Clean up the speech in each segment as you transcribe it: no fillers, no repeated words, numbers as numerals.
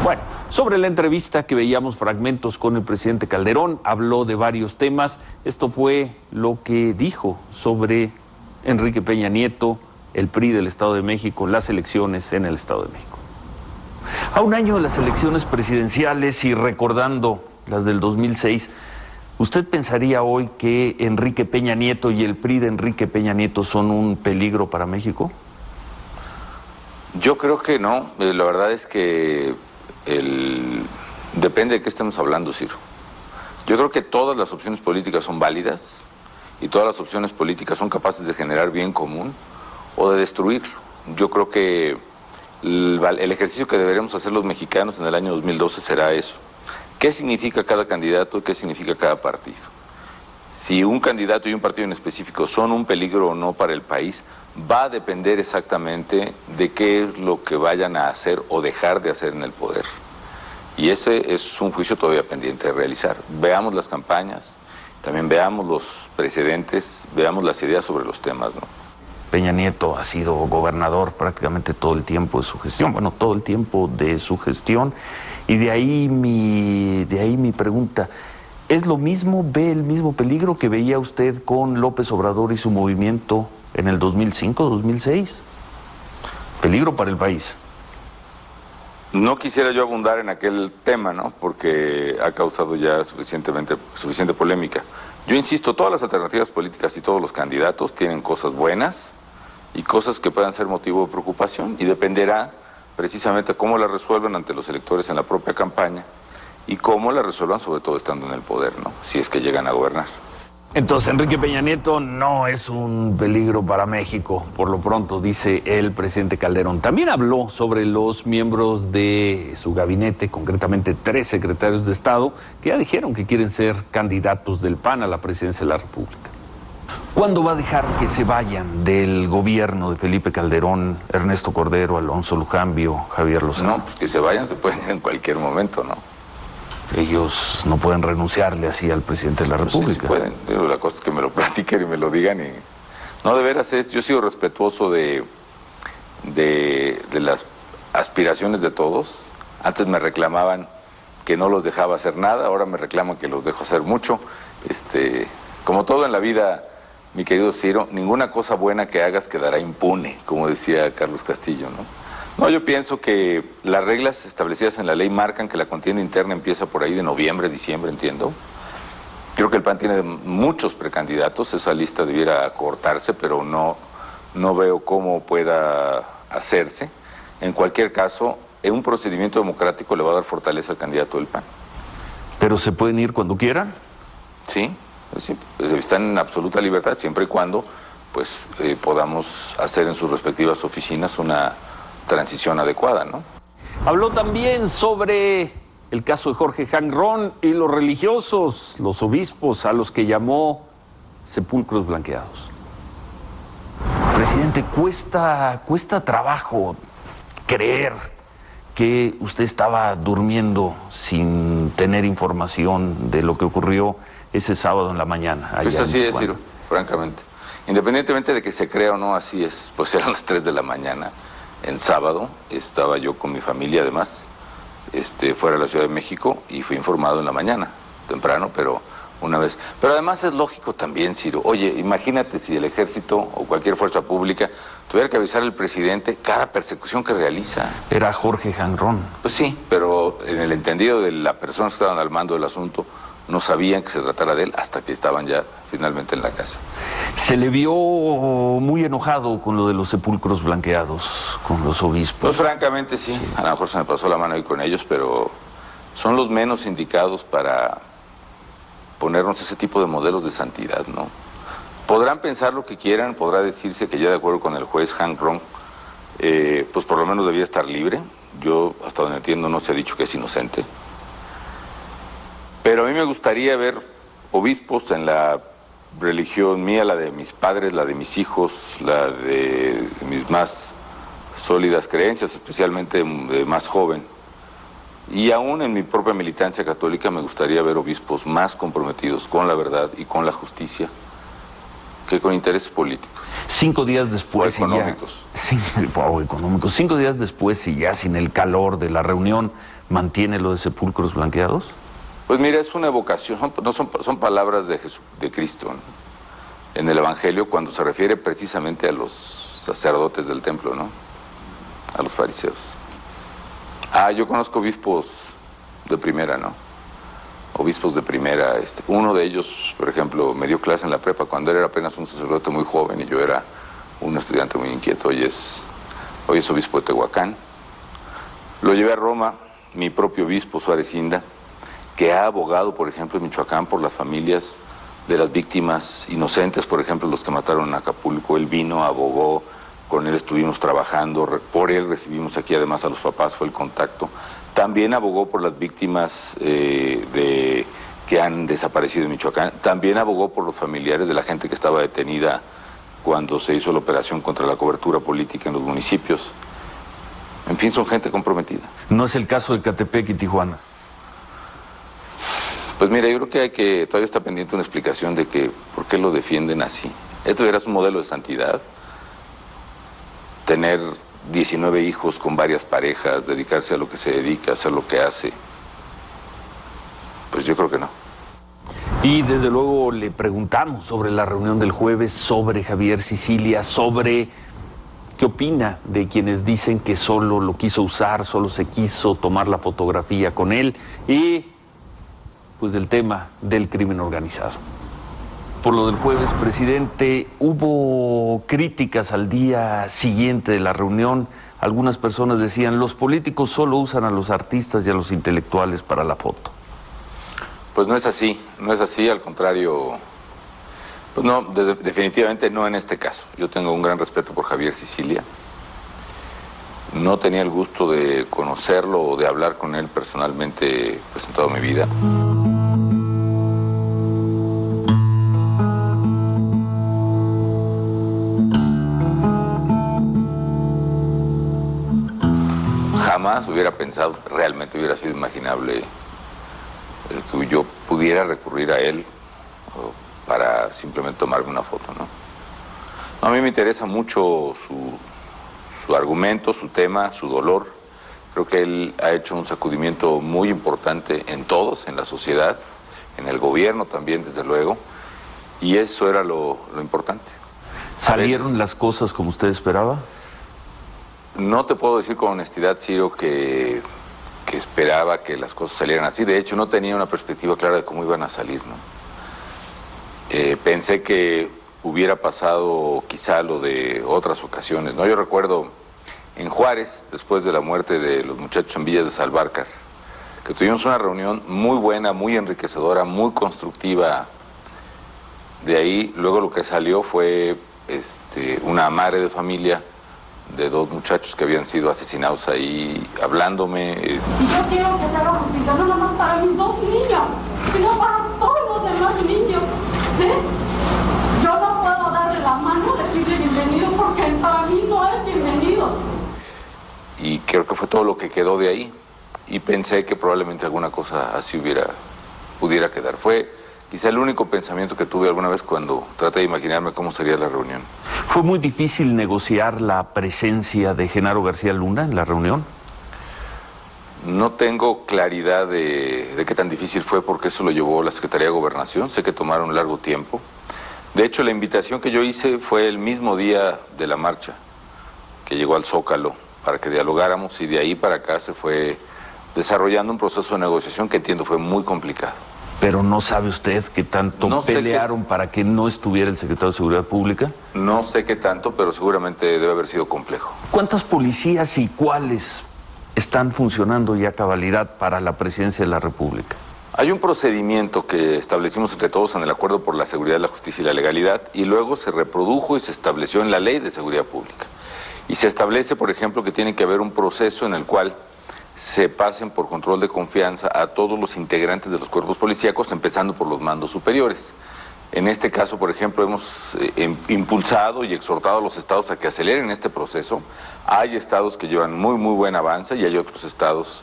Bueno, sobre la entrevista que veíamos fragmentos con el presidente Calderón, habló de varios temas. Esto fue lo que dijo sobre Enrique Peña Nieto, el PRI del Estado de México, las elecciones en el Estado de México. A un año de las elecciones presidenciales y recordando las del 2006, ¿usted pensaría hoy que Enrique Peña Nieto y el PRI de Enrique Peña Nieto son un peligro para México? Yo creo que no. La verdad es que depende de qué estemos hablando, Ciro. Yo creo que todas las opciones políticas son válidas y todas las opciones políticas son capaces de generar bien común o de destruirlo. Yo creo que el ejercicio que deberemos hacer los mexicanos en el año 2012 será eso. ¿Qué significa cada candidato y qué significa cada partido? Si un candidato y un partido en específico son un peligro o no para el país, va a depender exactamente de qué es lo que vayan a hacer o dejar de hacer en el poder. Y ese es un juicio todavía pendiente de realizar. Veamos las campañas, también veamos los precedentes, veamos las ideas sobre los temas, ¿no? Peña Nieto ha sido gobernador prácticamente todo el tiempo de su gestión, bueno, todo el tiempo de su gestión, y de ahí mi pregunta, ¿es lo mismo, ve el mismo peligro que veía usted con López Obrador y su movimiento en el 2005, 2006? Peligro para el país. No quisiera yo abundar en aquel tema, ¿no? Porque ha causado ya suficiente polémica. Yo insisto, todas las alternativas políticas y todos los candidatos tienen cosas buenas y cosas que puedan ser motivo de preocupación, y dependerá precisamente cómo las resuelvan ante los electores en la propia campaña y cómo las resuelvan sobre todo estando en el poder, ¿no? Si es que llegan a gobernar. Entonces, Enrique Peña Nieto no es un peligro para México, por lo pronto, dice el presidente Calderón. También habló sobre los miembros de su gabinete, concretamente 3 secretarios de Estado, que ya dijeron que quieren ser candidatos del PAN a la presidencia de la República. ¿Cuándo va a dejar que se vayan del gobierno de Felipe Calderón, Ernesto Cordero, Alonso Lujambio, Javier Lozano? No, pues que se vayan, se pueden ir en cualquier momento, ¿no? Ellos no pueden renunciarle así al presidente de la República. Sí, sí pueden. La cosa es que me lo platiquen y me lo digan. Y... No, de veras, yo he sido respetuoso de las aspiraciones de todos. Antes me reclamaban que no los dejaba hacer nada, ahora me reclaman que los dejo hacer mucho. Como todo en la vida, mi querido Ciro, ninguna cosa buena que hagas quedará impune, como decía Carlos Castillo, ¿no? No, yo pienso que las reglas establecidas en la ley marcan que la contienda interna empieza por ahí de noviembre, diciembre, entiendo. Creo que el PAN tiene muchos precandidatos, esa lista debiera cortarse, pero no veo cómo pueda hacerse. En cualquier caso, en un procedimiento democrático le va a dar fortaleza al candidato del PAN. ¿Pero se pueden ir cuando quieran? Sí, están en absoluta libertad, siempre y cuando podamos hacer en sus respectivas oficinas una transición adecuada, ¿no? Habló también sobre el caso de Jorge Hanron y los religiosos, los obispos, a los que llamó sepulcros blanqueados. Presidente, cuesta trabajo creer que usted estaba durmiendo sin tener información de lo que ocurrió ese sábado en la mañana. Pues así es, Ciro, francamente. Independientemente de que se crea o no, así es. Pues eran las 3 de la mañana. En sábado estaba yo con mi familia, además, fuera de la Ciudad de México, y fui informado en la mañana, temprano, pero una vez. Pero además es lógico también, Ciro. Oye, imagínate si el ejército o cualquier fuerza pública tuviera que avisar al presidente cada persecución que realiza. Era Jorge Hanron. Pues sí, pero en el entendido de las personas que estaban al mando del asunto, no sabían que se tratara de él hasta que estaban ya finalmente en la casa. Se le vio muy enojado con lo de los sepulcros blanqueados, con los obispos. Pues francamente sí, a lo mejor se me pasó la mano ahí con ellos, pero son los menos indicados para ponernos ese tipo de modelos de santidad, ¿no? Podrán pensar lo que quieran, podrá decirse que ya de acuerdo con el juez Hanron, pues por lo menos debía estar libre. Yo, hasta donde entiendo, no se ha dicho que es inocente. Pero a mí me gustaría ver obispos en la religión mía, la de mis padres, la de mis hijos, la de mis más sólidas creencias, especialmente de más joven. Y aún en mi propia militancia católica me gustaría ver obispos más comprometidos con la verdad y con la justicia que con intereses políticos. 5 días después... O económicos. O económicos. 5 días después, y ya sin el calor de la reunión, mantiene lo de sepulcros blanqueados? Pues mira, es una evocación, son palabras de Cristo, ¿no? En el Evangelio, cuando se refiere precisamente a los sacerdotes del templo, ¿no? A los fariseos. Yo conozco obispos de primera, ¿no? Obispos de primera. Uno de ellos, por ejemplo, me dio clase en la prepa cuando él era apenas un sacerdote muy joven y yo era un estudiante muy inquieto. Hoy es obispo de Tehuacán. Lo llevé a Roma, mi propio obispo, Suárez Inda, que ha abogado, por ejemplo, en Michoacán por las familias de las víctimas inocentes, por ejemplo, los que mataron en Acapulco. Él vino, abogó, con él estuvimos trabajando, por él recibimos aquí además a los papás, fue el contacto. También abogó por las víctimas que han desaparecido en Michoacán. También abogó por los familiares de la gente que estaba detenida cuando se hizo la operación contra la cobertura política en los municipios. En fin, son gente comprometida. ¿No es el caso de Ecatepec y Tijuana? Pues mira, yo creo que todavía está pendiente una explicación de que por qué lo defienden así. Esto era un modelo de santidad. Tener 19 hijos con varias parejas, dedicarse a lo que se dedica, hacer lo que hace. Pues yo creo que no. Y desde luego le preguntamos sobre la reunión del jueves, sobre Javier Sicilia, sobre qué opina de quienes dicen que solo lo quiso usar, solo se quiso tomar la fotografía con él y pues del tema del crimen organizado. Por lo del jueves, presidente, hubo críticas al día siguiente de la reunión. Algunas personas decían, los políticos solo usan a los artistas y a los intelectuales para la foto. Pues no es así, al contrario. Pues no, definitivamente no en este caso. Yo tengo un gran respeto por Javier Sicilia. No tenía el gusto de conocerlo o de hablar con él personalmente pues, en toda mi vida. Jamás hubiera pensado, realmente hubiera sido imaginable el que yo pudiera recurrir a él para simplemente tomarme una foto, ¿no? A mí me interesa mucho su argumento, su tema, su dolor. Creo que él ha hecho un sacudimiento muy importante en todos, en la sociedad, en el gobierno también, desde luego, y eso era lo importante. ¿Salieron las cosas como usted esperaba? No te puedo decir con honestidad, Ciro, que esperaba que las cosas salieran así. De hecho, no tenía una perspectiva clara de cómo iban a salir, ¿no? Pensé que hubiera pasado quizá lo de otras ocasiones, ¿no? Yo recuerdo en Juárez, después de la muerte de los muchachos en Villas de Salvarcar, que tuvimos una reunión muy buena, muy enriquecedora, muy constructiva. De ahí, luego lo que salió fue una madre de familia de dos muchachos que habían sido asesinados ahí, hablándome. Y yo quiero que se haga justicia, no nada más para mis dos niños, sino para todos los demás niños, ¿sí? Yo no puedo darle la mano, decirle bienvenido, porque para mí no es bienvenido. Y creo que fue todo lo que quedó de ahí. Y pensé que probablemente alguna cosa así pudiera quedar. Fue quizá el único pensamiento que tuve alguna vez cuando traté de imaginarme cómo sería la reunión. ¿Fue muy difícil negociar la presencia de Genaro García Luna en la reunión? No tengo claridad de qué tan difícil fue, porque eso lo llevó la Secretaría de Gobernación. Sé que tomaron un largo tiempo. De hecho, la invitación que yo hice fue el mismo día de la marcha, que llegó al Zócalo, para que dialogáramos, y de ahí para acá se fue desarrollando un proceso de negociación que entiendo fue muy complicado. Pero ¿no sabe usted qué tanto pelearon para que no estuviera el secretario de Seguridad Pública? No sé qué tanto, pero seguramente debe haber sido complejo. ¿Cuántas policías y cuáles están funcionando ya a cabalidad para la presidencia de la República? Hay un procedimiento que establecimos entre todos en el Acuerdo por la Seguridad, la Justicia y la Legalidad, y luego se reprodujo y se estableció en la Ley de Seguridad Pública. Y se establece, por ejemplo, que tiene que haber un proceso en el cual se pasen por control de confianza a todos los integrantes de los cuerpos policíacos, empezando por los mandos superiores. En este caso, por ejemplo, hemos impulsado y exhortado a los estados a que aceleren este proceso. Hay estados que llevan muy buen avance y hay otros estados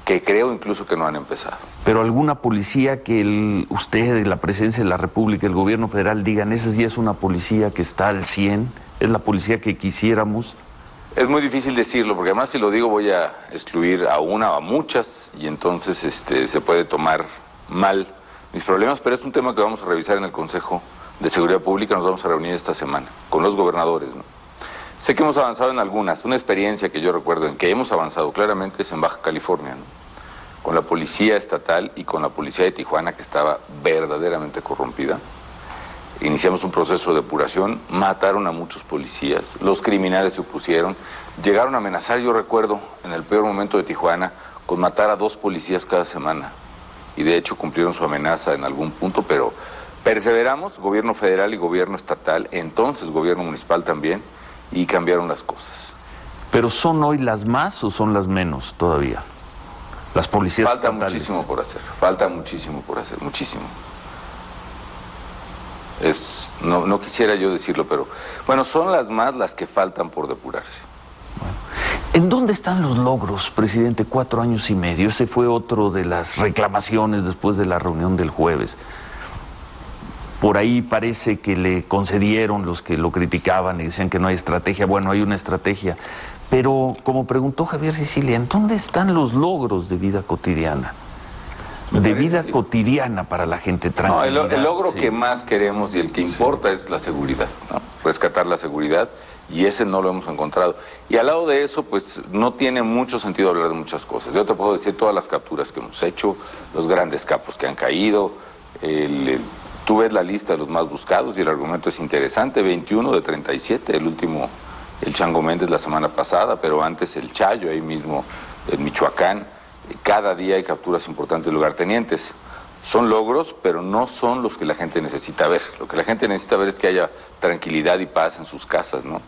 que creo incluso que no han empezado. Pero alguna policía que usted, la presidencia de la República, el gobierno federal digan, esa sí es una policía que está al 100, es la policía que quisiéramos. Es muy difícil decirlo, porque además si lo digo voy a excluir a una o a muchas, y entonces se puede tomar mal mis problemas, pero es un tema que vamos a revisar en el Consejo de Seguridad Pública. Nos vamos a reunir esta semana con los gobernadores, ¿no? Sé que hemos avanzado en algunas. Una experiencia que yo recuerdo en que hemos avanzado claramente es en Baja California, ¿no? Con la policía estatal y con la policía de Tijuana, que estaba verdaderamente corrompida. Iniciamos un proceso de depuración, mataron a muchos policías, los criminales se opusieron, llegaron a amenazar, yo recuerdo, en el peor momento de Tijuana, con matar a 2 policías cada semana. Y de hecho cumplieron su amenaza en algún punto, pero perseveramos, gobierno federal y gobierno estatal, entonces gobierno municipal también, y cambiaron las cosas. ¿Pero son hoy las más o son las menos todavía? Las policías Falta estatales. muchísimo por hacer, muchísimo. No quisiera yo decirlo, pero bueno, son las más las que faltan por depurarse. Bueno. ¿En dónde están los logros, presidente? 4 años y medio. Ese fue otro de las reclamaciones después de la reunión del jueves. Por ahí parece que le concedieron los que lo criticaban y decían que no hay estrategia. Bueno, hay una estrategia. Pero, como preguntó Javier Sicilia, ¿en dónde están los logros de vida cotidiana? De vida cotidiana para la gente tranquila. No, el logro que más queremos y el que importa es la seguridad, ¿no? Rescatar la seguridad, y ese no lo hemos encontrado. Y al lado de eso, pues no tiene mucho sentido hablar de muchas cosas. Yo te puedo decir todas las capturas que hemos hecho, los grandes capos que han caído, tú ves la lista de los más buscados y el argumento es interesante, 21 de 37, el último, el Chango Méndez la semana pasada, pero antes el Chayo, ahí mismo, en Michoacán. Cada día hay capturas importantes de lugartenientes. Son logros, pero no son los que la gente necesita ver. Lo que la gente necesita ver es que haya tranquilidad y paz en sus casas, ¿no?